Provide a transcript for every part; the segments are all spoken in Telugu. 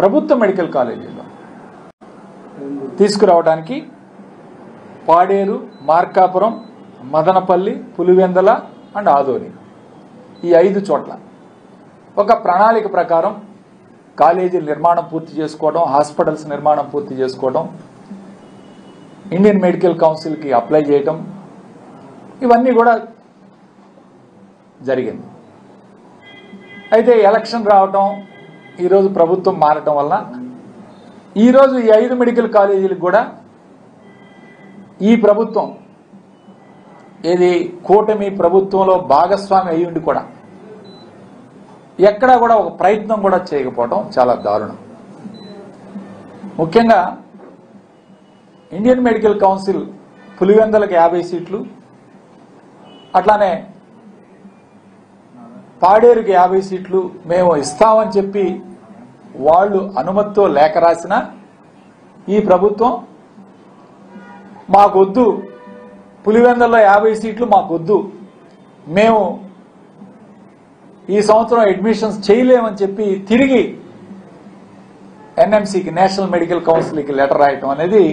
ప్రభుత్వ మెడికల్ కాలేజీలో తీసుకురావడానికి పాడేరు, మార్కాపురం, మదనపల్లి, పులివెందల అండ్ ఆదోని ఈ 5 చోట్ల ఒక ప్రణాళిక ప్రకారం కాలేజీల నిర్మాణం పూర్తి చేసుకోవడం, హాస్పిటల్స్ నిర్మాణం పూర్తి చేసుకోవడం, ఇండియన్ మెడికల్ కౌన్సిల్కి అప్లై చేయటం, ఇవన్నీ కూడా జరిగింది. అయితే ఎలక్షన్ రావటం, ఈరోజు ప్రభుత్వం మారటం వల్ల ఈరోజు ఈ 5 మెడికల్ కాలేజీలకు కూడా ఈ ప్రభుత్వం ఏది కూటమి ప్రభుత్వంలో భాగస్వామి అయ్యి ఉండి కూడా ఎక్కడా కూడా ఒక ప్రయత్నం కూడా చేయకపోవడం చాలా దారుణం. ముఖ్యంగా ఇండియన్ మెడికల్ కౌన్సిల్ పులివెందలకు 50 సీట్లు, అట్లానే పాడేరుకి 50 సీట్లు మేము ఇస్తామని చెప్పి వాళ్ళు అనుమతితో లేఖ రాసిన ఈ ప్రభుత్వం మాకొద్దు, పులివెందల్లో 50 సీట్లు మాకొద్దు, మేము ఈ సంవత్సరం అడ్మిషన్స్ చేయలేమని చెప్పి తిరిగి ఎన్ఎంసీకి, నేషనల్ మెడికల్ కౌన్సిల్కి లెటర్ రాయటం అనేది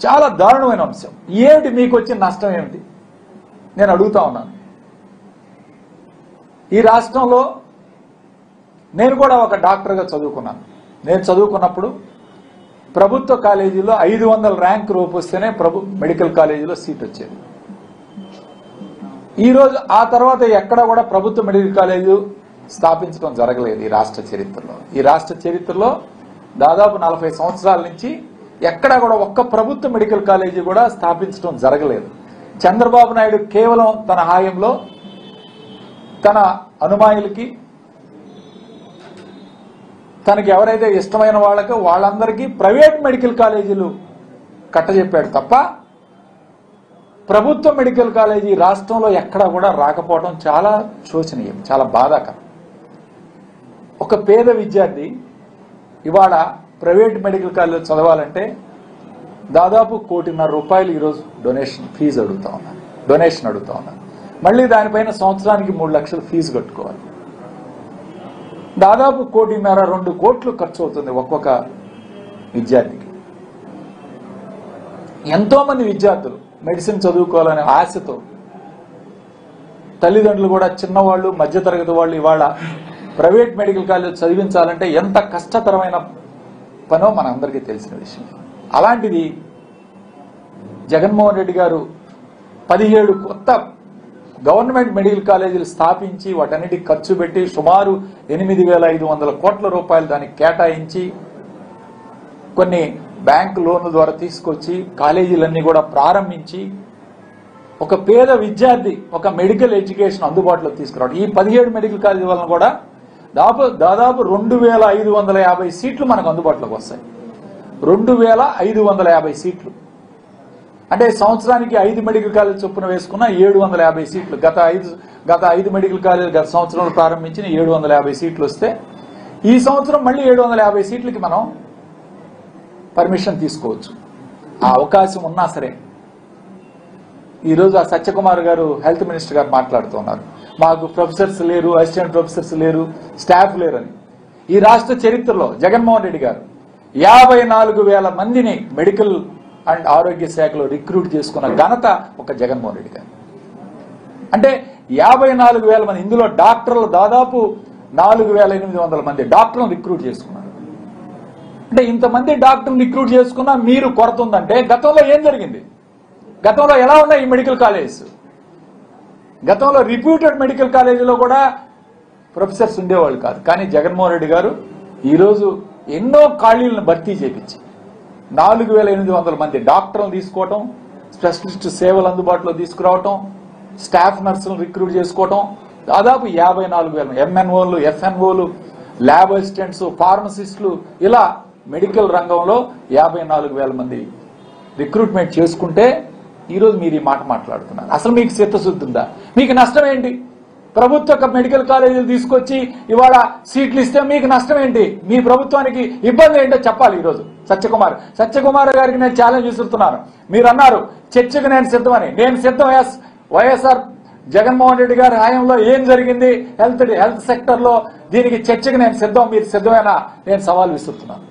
చాలా దారుణమైన అంశం. ఏమిటి మీకు వచ్చిన నష్టం ఏమిటి నేను అడుగుతా ఉన్నాను. ఈ రాష్ట్రంలో నేను కూడా ఒక డాక్టర్గా చదువుకున్నాను. నేను చదువుకున్నప్పుడు ప్రభుత్వ కాలేజీలో 500 ర్యాంక్ రూపు వస్తేనే మెడికల్ కాలేజీలో సీట్ వచ్చేది. ఈరోజు ఆ తర్వాత ఎక్కడ కూడా ప్రభుత్వ మెడికల్ కాలేజీ స్థాపించడం జరగలేదు ఈ రాష్ట్ర చరిత్రలో. ఈ రాష్ట్ర చరిత్రలో దాదాపు 40 సంవత్సరాల నుంచి ఎక్కడా కూడా ఒక్క ప్రభుత్వ మెడికల్ కాలేజీ కూడా స్థాపించడం జరగలేదు. చంద్రబాబు నాయుడు కేవలం తన హాయంలో తన అనుమాయులకి, తనకి ఎవరైతే ఇష్టమైన వాళ్ళందరికీ ప్రైవేట్ మెడికల్ కాలేజీలు కట్టజెప్పాడు తప్ప ప్రభుత్వ మెడికల్ కాలేజీ రాష్ట్రంలో ఎక్కడా కూడా రాకపోవడం చాలా శోచనీయం, చాలా బాధాకరం. ఒక పేద విద్యార్థి ఇవాళ ప్రైవేట్ మెడికల్ కాలేజీలో చదవాలంటే దాదాపు ₹1.5 కోటి ఈరోజు ఫీజు అడుగుతా ఉన్నారు, డొనేషన్ అడుగుతా ఉన్నారు. మళ్ళీ దానిపైన సంవత్సరానికి 3 లక్షలు ఫీజు కట్టుకోవాలి. దాదాపు ₹1.5 2 కోట్లు ఖర్చు అవుతుంది ఒక్కొక్క విద్యార్థికి. ఎంతో మంది విద్యార్థులు మెడిసిన్ చదువుకోవాలనే ఆశతో తల్లిదండ్రులు కూడా చిన్నవాళ్ళు, మధ్యతరగతి వాళ్ళు ఇవాళ ప్రైవేట్ మెడికల్ కాలేజ్ చదివించాలంటే ఎంత కష్టతరమైన పనో మనందరికీ తెలిసిన విషయం. అలాంటిది జగన్మోహన్ రెడ్డి గారు 17 కొత్త గవర్నమెంట్ మెడికల్ కాలేజీలు స్థాపించి వాటన్నిటికి ఖర్చు పెట్టి సుమారు 8,500 కోట్ల రూపాయలు దానికి కేటాయించి కొన్ని బ్యాంకు లోన్ల ద్వారా తీసుకొచ్చి కాలేజీలన్నీ కూడా ప్రారంభించి ఒక పేద విద్యార్థి ఒక మెడికల్ ఎడ్యుకేషన్ అందుబాటులో తీసుకురావడం. ఈ 17 మెడికల్ కాలేజీ వలన కూడా దాదాపు 2,550 సీట్లు మనకు అందుబాటులోకి వస్తాయి. 2,550 సీట్లు అంటే సంవత్సరానికి 5 మెడికల్ కాలేజ్ చొప్పున వేసుకున్న 750 సీట్లు. గత 5 మెడికల్ కాలేజ్ గత సంవత్సరంలో ప్రారంభించిన 750 సీట్లు వస్తే ఈ సంవత్సరం మళ్ళీ 750 సీట్లకి మనం పర్మిషన్ తీసుకోవచ్చు. ఆ అవకాశం ఉన్నా సరే ఈరోజు ఆ సత్యకుమార్ గారు హెల్త్ మినిస్టర్ గారు మాట్లాడుతున్నారు, మాకు ప్రొఫెసర్స్ లేరు, అసిస్టెంట్ ప్రొఫెసర్స్ లేరు, స్టాఫ్ లేరని. ఈ రాష్ట్ర చరిత్రలో జగన్మోహన్ రెడ్డి గారు 54,000 మందిని మెడికల్ అండ్ ఆరోగ్య శాఖలో రిక్రూట్ చేసుకున్న ఘనత ఒక జగన్మోహన్ రెడ్డి గారు. అంటే 54,000 మంది, ఇందులో డాక్టర్లు దాదాపు 4,800 మంది డాక్టర్లను రిక్రూట్ చేసుకున్నారు. అంటే ఇంతమంది డాక్టర్లు రిక్రూట్ చేసుకున్నా మీరు కొరత ఉందంటే గతంలో ఏం జరిగింది? గతంలో ఎలా ఉన్నాయి ఈ మెడికల్ కాలేజెస్? గతంలో రిప్యూటెడ్ మెడికల్ కాలేజీలో కూడా ప్రొఫెసర్స్ ఉండేవాళ్ళు కాదు. కానీ జగన్మోహన్ రెడ్డి గారు ఈరోజు ఎన్నో ఖాళీలను భర్తీ చేపించి 4,800 మంది డాక్టర్లను తీసుకోవటం, స్పెషలిస్ట్ సేవలు అందుబాటులో తీసుకురావటం, స్టాఫ్ నర్సులను రిక్రూట్ చేసుకోవటం, దాదాపు 54,000 ఎంఎన్ఓలు, ఎఫ్ఎన్ఓలు, ల్యాబ్ అసిస్టెంట్స్, ఫార్మసిస్టులు, ఇలా మెడికల్ రంగంలో 54,000 మంది రిక్రూట్మెంట్ చేసుకుంటే ఈరోజు మీరు ఈ మాట మాట్లాడుతున్నారు. అసలు మీకు చిత్తశుద్ధి ఉందా? మీకు నష్టం ఏంటి? ప్రభుత్వ మెడికల్ కాలేజీలు తీసుకొచ్చి ఇవాళ సీట్లు ఇస్తే మీకు నష్టం ఏంటి? మీ ప్రభుత్వానికి ఇబ్బంది ఏంటో చెప్పాలి. ఈరోజు సత్యకుమార్ గారికి నేను ఛాలెంజ్ విసురుతున్నాను. మీరు అన్నారు చర్చకు నేను సిద్ధమని. నేను సిద్ధం. వైఎస్ఆర్ జగన్మోహన్ రెడ్డి గారి హయాంలో ఏం జరిగింది హెల్త్ సెక్టర్ లో దీనికి చర్చకు నేను సిద్ధం, మీరు సిద్ధమేనా? నేను సవాల్ విసురుతున్నాను.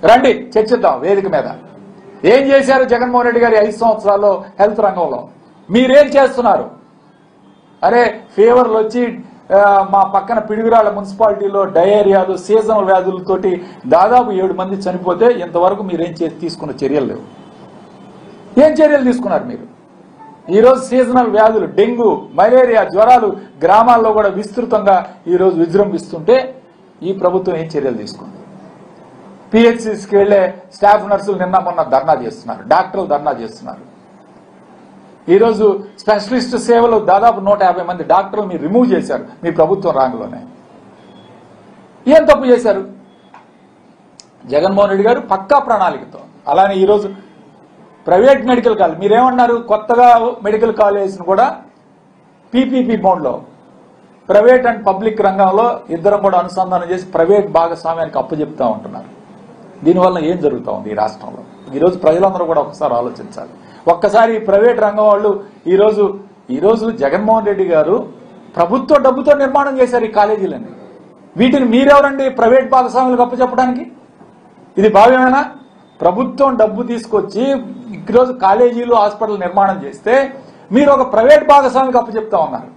రండి చర్చిద్దాం వేదిక మీద. ఏం చేశారు జగన్మోహన్ రెడ్డి గారి 5 సంవత్సరాల్లో హెల్త్ రంగంలో? మీరేం చేస్తున్నారు? అరే ఫీవర్లు వచ్చి మా పక్కన పిడుగురాళ్ల మున్సిపాలిటీలో డయేరియాలు సీజనల్ వ్యాధులతోటి దాదాపు 7 మంది చనిపోతే ఇంతవరకు మీరేం తీసుకున్న చర్యలు లేవు. ఏం చర్యలు తీసుకున్నారు మీరు? ఈరోజు సీజనల్ వ్యాధులు డెంగ్యూ, మలేరియా, జ్వరాలు గ్రామాల్లో కూడా విస్తృతంగా ఈరోజు విజృంభిస్తుంటే ఈ ప్రభుత్వం ఏం చర్యలు తీసుకుంది? పిహెచ్సికి వెళ్లే స్టాఫ్ నర్సులు నిన్న మొన్న ధర్నా చేస్తున్నారు, డాక్టర్లు ధర్నా చేస్తున్నారు. ఈరోజు స్పెషలిస్ట్ సేవలు దాదాపు 150 మంది డాక్టర్లు మీరు రిమూవ్ చేశారు మీ ప్రభుత్వం రాంగ్లోనే. ఏం తప్పు చేశారు? జగన్మోహన్ రెడ్డి గారు పక్కా ప్రణాళికతో. అలానే ఈరోజు ప్రైవేట్ మెడికల్ కాలేజ్ మీరేమన్నారు? కొత్తగా మెడికల్ కాలేజ్ను కూడా పీపీపీ మోడ్లో ప్రైవేట్ అండ్ పబ్లిక్ రంగంలో ఇద్దరం కూడా అనుసంధానం చేసి ప్రైవేట్ భాగస్వామ్యానికి అప్పచెప్తా ఉంటున్నారు. దీనివల్ల ఏం జరుగుతూ ఉంది ఈ రాష్ట్రంలో? ఈరోజు ప్రజలందరూ కూడా ఒకసారి ఆలోచించాలి. ఒక్కసారి ప్రైవేట్ రంగం వాళ్ళు ఈరోజు జగన్మోహన్ రెడ్డి గారు ప్రభుత్వ డబ్బుతో నిర్మాణం చేశారు ఈ కాలేజీలన్నీ. వీటిని మీరెవరండి ప్రైవేట్ భాగస్వాములకు అప్పచెప్పడానికి? ఇది భావ్యమేనా? ప్రభుత్వం డబ్బు తీసుకొచ్చి ఈరోజు కాలేజీలు హాస్పిటల్ నిర్మాణం చేస్తే మీరు ఒక ప్రైవేట్ భాగస్వామికి అప్పచెప్తా ఉన్నారు.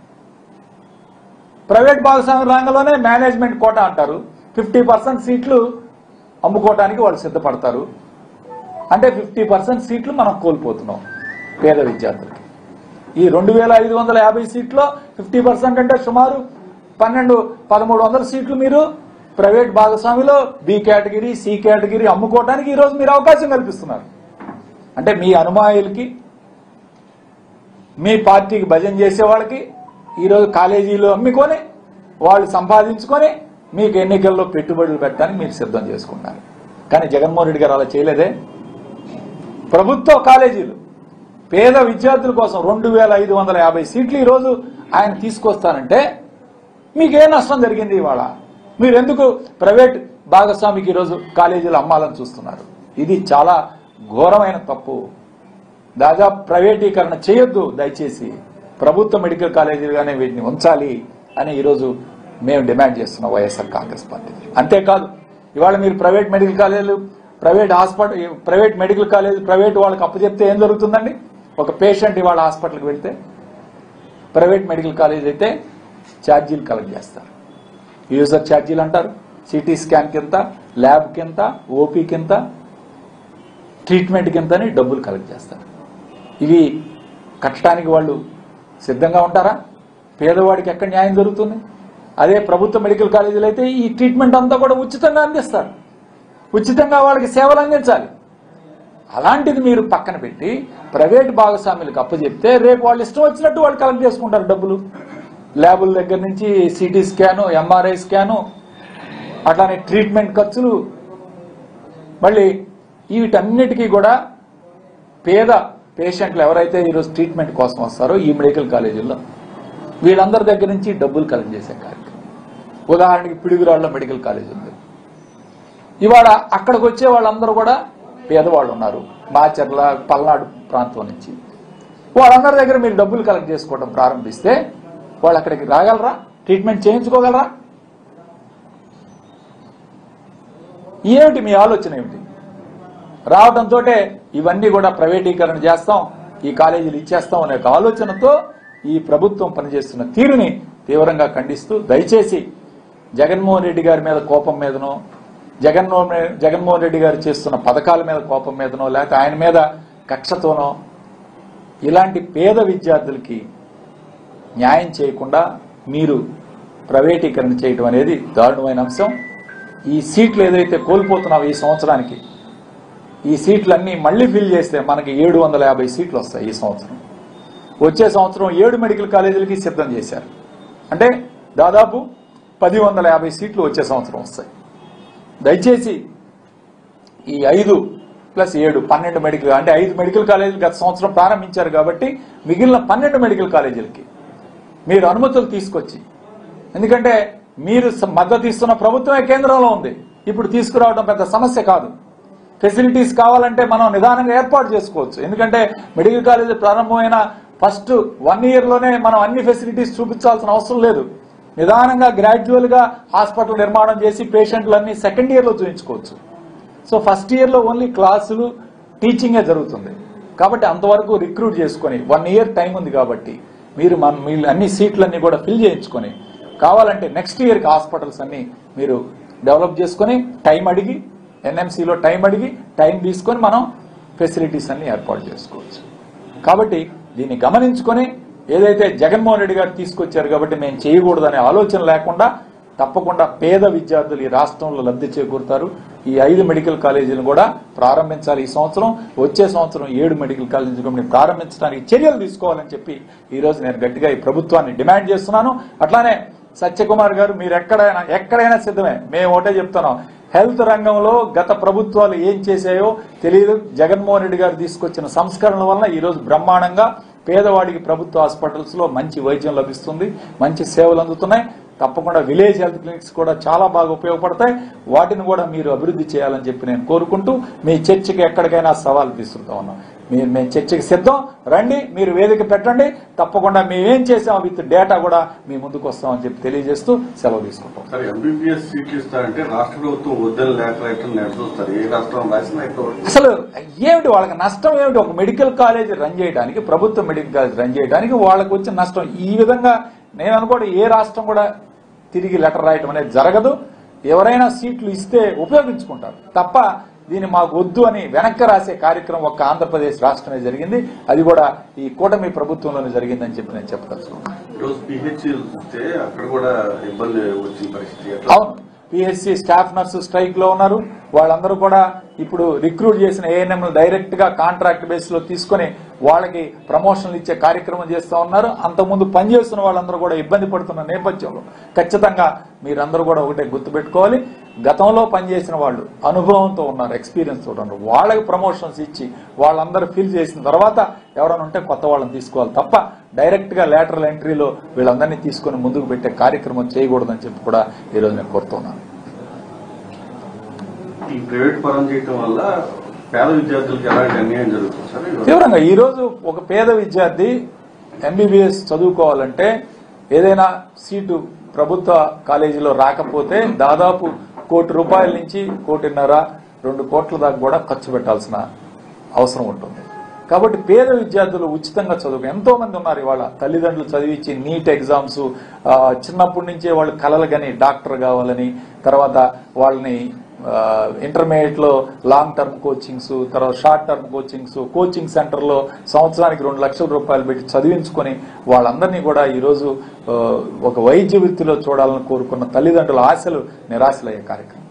ప్రైవేట్ భాగస్వామి రంగంలోనే మేనేజ్మెంట్ కోటా అంటారు. 50% సీట్లు అమ్ముకోవడానికి వాళ్ళు సిద్ధపడతారు. అంటే 50% సీట్లు మనం కోల్పోతున్నాం పేద విద్యార్థులకి. ఈ 2550 సీట్లో 50% అంటే సుమారు 1300 సీట్లు మీరు ప్రైవేట్ భాగస్వామిలో బి కేటగిరీ, సి కేటగిరీ అమ్ముకోవడానికి ఈరోజు మీరు అవకాశం కల్పిస్తున్నారు. అంటే మీ అనుమాయులకి, మీ పార్టీకి భజన చేసే వాళ్ళకి ఈరోజు కాలేజీలు అమ్ముకొని వాళ్ళు సంపాదించుకొని మీకు ఎన్నికల్లో పెట్టుబడులు పెట్టడానికి మీరు సిద్ధం చేసుకున్నారు. కానీ జగన్మోహన్ రెడ్డి గారు అలా చేయలేదే. ప్రభుత్వ కాలేజీలు పేద విద్యార్థుల కోసం 2550 సీట్లు ఈరోజు ఆయన తీసుకొస్తానంటే మీకేం నష్టం జరిగింది? ఇవాళ మీరు ఎందుకు ప్రైవేట్ భాగస్వామికి ఈరోజు కాలేజీలు అమ్మాలని చూస్తున్నారు? ఇది చాలా ఘోరమైన తప్పు. దాదాపు ప్రైవేటీకరణ చేయొద్దు దయచేసి. ప్రభుత్వ మెడికల్ కాలేజీలుగానే వీటిని ఉంచాలి అని ఈరోజు మేము డిమాండ్ చేస్తున్నాం వైఎస్ఆర్ కాంగ్రెస్ పార్టీ. అంతేకాదు ఇవాళ మీరు ప్రైవేట్ మెడికల్ కాలేజీలు, private hospital, private medical college private వాళ్ళకి అప్పచెప్తే ఏం జరుగుతుందండి? ఒక పేషెంట్ ఇవాళ హాస్పిటల్కి వెళ్తే ప్రైవేట్ మెడికల్ కాలేజ్ అయితే ఛార్జీలు కలెక్ట్ చేస్తారు. యూజర్ ఛార్జీలు అంటారు. సిటీ స్కాన్ కింద, ల్యాబ్ కింద, ఓపీ కింద, ట్రీట్మెంట్ కింద అని డబ్బులు కలెక్ట్ చేస్తారు. ఇవి కట్టడానికి వాళ్ళు సిద్ధంగా ఉంటారా? పేదవాడికి ఎక్కడ న్యాయం జరుగుతుంది? అదే ప్రభుత్వ మెడికల్ కాలేజీలు అయితే ఈ ట్రీట్మెంట్ అంతా కూడా ఉచితంగా అందిస్తారు. ఉచితంగా వాళ్ళకి సేవలు అందించాలి. అలాంటిది మీరు పక్కన పెట్టి ప్రైవేట్ భాగస్వాములకు అప్పచెప్తే రేపు వాళ్ళు ఇష్టం వచ్చినట్టు వాళ్ళు కలెక్ట్ చేసుకుంటారు డబ్బులు. ల్యాబుల దగ్గర నుంచి సిటీ స్కాను, ఎంఆర్ఐ స్కాను, అట్లానే ట్రీట్మెంట్ ఖర్చులు, మళ్ళీ వీటన్నిటికీ కూడా పేద పేషెంట్లు ఎవరైతే ఈరోజు ట్రీట్మెంట్ కోసం వస్తారో ఈ మెడికల్ కాలేజీల్లో వీళ్ళందరి దగ్గర నుంచి డబ్బులు కలెక్ట్ చేసే కార్యక్రమం. ఉదాహరణకి పిడుగురాళ్ళ మెడికల్ కాలేజ్ ఉంది. ఇవాళ అక్కడికి వచ్చే వాళ్ళందరూ కూడా పేదవాళ్ళు ఉన్నారు. మాచర్ల, పల్నాడు ప్రాంతం నుంచి వాళ్ళందరి దగ్గర మీరు డబ్బులు కలెక్ట్ చేసుకోవడం ప్రారంభిస్తే వాళ్ళు అక్కడికి రాగలరా? ట్రీట్మెంట్ చేయించుకోగలరా? ఏమిటి మీ ఆలోచన? ఏమిటి? రావడంతో ఇవన్నీ కూడా ప్రైవేటీకరణ చేస్తాం, ఈ కాలేజీలు ఇచ్చేస్తాం అనే ఆలోచనతో ఈ ప్రభుత్వం పనిచేస్తున్న తీరుని తీవ్రంగా ఖండిస్తూ దయచేసి జగన్మోహన్ రెడ్డి గారి మీద కోపం మీదనో, జగన్మోహన్ రెడ్డి గారు చేస్తున్న పథకాల మీద కోపం మీదనో, లేకపోతే ఆయన మీద కక్షతోనో ఇలాంటి పేద విద్యార్థులకి న్యాయం చేయకుండా మీరు ప్రైవేటీకరణ చేయడం అనేది దారుణమైన అంశం. ఈ సీట్లు ఏదైతే కోల్పోతున్నావో ఈ సంవత్సరానికి, ఈ సీట్లన్నీ మళ్ళీ ఫిల్ చేస్తే మనకి 750 సీట్లు వస్తాయి ఈ సంవత్సరం. వచ్చే సంవత్సరం 7 మెడికల్ కాలేజీలకి సిద్ధం చేశారు. అంటే దాదాపు 1050 సీట్లు వచ్చే సంవత్సరం వస్తాయి. దయచేసి ఈ 5 + 7 12 మెడికల్, అంటే 5 మెడికల్ కాలేజీలు గత సంవత్సరం ప్రారంభించారు కాబట్టి మిగిలిన 12 మెడికల్ కాలేజీలకి మీరు అనుమతులు తీసుకొచ్చి, ఎందుకంటే మీరు మద్దతు ఇస్తున్న ప్రభుత్వమే కేంద్రంలో ఉంది, ఇప్పుడు తీసుకురావడం పెద్ద సమస్య కాదు. ఫెసిలిటీస్ కావాలంటే మనం నిదానంగా ఏర్పాటు చేసుకోవచ్చు. ఎందుకంటే మెడికల్ కాలేజీ ప్రారంభమైన ఫస్ట్ 1 ఇయర్లోనే మనం అన్ని ఫెసిలిటీస్ చూపించాల్సిన అవసరం లేదు. నిదానంగా గ్రాడ్యువల్గా హాస్పిటల్ నిర్మాణం చేసి పేషెంట్లన్నీ సెకండ్ ఇయర్లో చూపించుకోవచ్చు. సో ఫస్ట్ ఇయర్లో ఓన్లీ క్లాసులు టీచింగే జరుగుతుంది. కాబట్టి అంతవరకు రిక్రూట్ చేసుకొని 1 ఇయర్ టైం ఉంది కాబట్టి మీరు అన్ని సీట్లన్నీ కూడా ఫిల్ చేయించుకొని కావాలంటే నెక్స్ట్ ఇయర్కి హాస్పిటల్స్ అన్ని మీరు డెవలప్ చేసుకొని టైం అడిగి ఎన్ఎంసీలో టైం అడిగి టైం తీసుకొని మనం ఫెసిలిటీస్ అన్ని ఏర్పాటు చేసుకోవచ్చు. కాబట్టి దీన్ని గమనించుకొని ఏదైతే జగన్మోహన్ రెడ్డి గారు తీసుకొచ్చారు కాబట్టి మేము చేయకూడదనే ఆలోచన లేకుండా తప్పకుండా పేద విద్యార్థులు ఈ రాష్ట్రంలో లబ్ధి చేకూరుతారు. ఈ 5 మెడికల్ కాలేజీలను కూడా ప్రారంభించాలి ఈ సంవత్సరం. వచ్చే సంవత్సరం 7 మెడికల్ కాలేజీలు ప్రారంభించడానికి చర్యలు తీసుకోవాలని చెప్పి ఈరోజు నేను గట్టిగా ఈ ప్రభుత్వాన్ని డిమాండ్ చేస్తున్నాను. అట్లానే సత్యకుమార్ గారు మీరు ఎక్కడైనా సిద్ధమే. మేము ఒకటే చెప్తున్నాం, హెల్త్ రంగంలో గత ప్రభుత్వాలు ఏం చేశాయో తెలియదు. జగన్మోహన్ రెడ్డి గారు తీసుకొచ్చిన సంస్కరణల వలన ఈరోజు బ్రహ్మాండంగా పేదవాడికి ప్రభుత్వ హాస్పిటల్స్ లో మంచి వైద్యం లభిస్తుంది, మంచి సేవలు అందుతున్నాయి. తప్పకుండా విలేజ్ హెల్త్ క్లినిక్స్ కూడా చాలా బాగా ఉపయోగపడతాయి. వాటిని కూడా మీరు అభివృద్ధి చేయాలని చెప్పి నేను కోరుకుంటూ మీ చర్చకి ఎక్కడికైనా సవాల్ తీసుకుంటా ఉన్నాం. మేము చర్చకి సిద్ధం, రండి, మీరు వేదిక పెట్టండి, తప్పకుండా మేమేం చేసాం విత్ డేటా కూడా మీ ముందుకు వస్తామని చెప్పి తెలియజేస్తూ సెలవు తీసుకుంటాం. అసలు ఏమిటి వాళ్ళకి నష్టం ఏమిటి? ఒక మెడికల్ కాలేజ్ రన్ చేయడానికి, ప్రభుత్వ మెడికల్ కాలేజ్ రన్ చేయడానికి వాళ్ళకి వచ్చిన నష్టం ఈ విధంగా నేను అనుకోవడం ఏ రాష్ట్రం కూడా తిరిగి లెటర్ రాయటం అనేది జరగదు. ఎవరైనా సీట్లు ఇస్తే ఉపయోగించుకుంటారు తప్ప దీన్ని మాకు వద్దు అని వెనక్కి రాసే కార్యక్రమం ఒక్క ఆంధ్రప్రదేశ్ రాష్ట్రమే జరిగింది. అది కూడా ఈ కూటమి ప్రభుత్వంలోనే జరిగిందని చెప్పి నేను చెప్పదలుచుకున్నాను. అవును, పిహెచ్సి స్టాఫ్ నర్సు స్ట్రైక్ లో ఉన్నారు. వాళ్ళందరూ కూడా ఇప్పుడు రిక్రూట్ చేసిన ఏఎన్ఎంలు డైరెక్ట్ గా కాంట్రాక్ట్ బేస్ లో తీసుకుని వాళ్ళకి ప్రమోషన్లు ఇచ్చే కార్యక్రమం చేస్తూ ఉన్నారు. అంతకుముందు పనిచేస్తున్న వాళ్ళందరూ కూడా ఇబ్బంది పడుతున్న నేపథ్యంలో ఖచ్చితంగా మీరందరూ కూడా ఒకటే గుర్తుపెట్టుకోవాలి, గతంలో పనిచేసిన వాళ్ళు అనుభవంతో ఉన్నారు, ఎక్స్పీరియన్స్ తో ఉన్నారు. వాళ్ళకి ప్రమోషన్స్ ఇచ్చి వాళ్ళందరూ ఫిల్ చేసిన తర్వాత ఎవరైనా ఉంటే కొత్త వాళ్ళని తీసుకోవాలి తప్ప డైరెక్ట్ గా లేటరల్ ఎంట్రీలో వీళ్ళందరినీ తీసుకుని ముందుకు పెట్టే కార్యక్రమం చేయకూడదని చెప్పి కూడా ఈరోజు నేను కోరుతున్నాను. ఈ ప్రైవేట్ పరం చేయడం వల్ల పేద విద్యార్థులకు ఎలాంటి అన్యాయం జరుగుతుంది సార్? తీవ్రంగా ఈరోజు ఒక పేద విద్యార్థి ఎంబీబీఎస్ చదువుకోవాలంటే ఏదైనా సీటు ప్రభుత్వ కాలేజీలో రాకపోతే దాదాపు ₹1,00,00,000 నుంచి ₹1,50,00,000, ₹2 కోట్ల దాకా కూడా ఖర్చు పెట్టాల్సిన అవసరం ఉంటుంది. కాబట్టి పేద విద్యార్థులు ఉచితంగా చదువుకు ఎంతో మంది ఉన్నారు. ఇవాళ తల్లిదండ్రులు చదివించి నీట్ ఎగ్జామ్స్ చిన్నప్పటి నుంచే వాళ్ళు కలలు కానీ డాక్టర్ కావాలని, తర్వాత వాళ్ళని ఇంటర్మీడియట్ లో లాంగ్ టర్మ్ కోచింగ్స్, తర్వాత short term coachings, coaching centre లో సంవత్సరానికి ₹2,00,000 పెట్టి చదివించుకొని వాళ్ళందరినీ కూడా ఈరోజు ఒక వైద్య వృత్తిలో చూడాలని కోరుకున్న తల్లిదండ్రుల ఆశలు నిరాశలయ్యే కార్యక్రమం.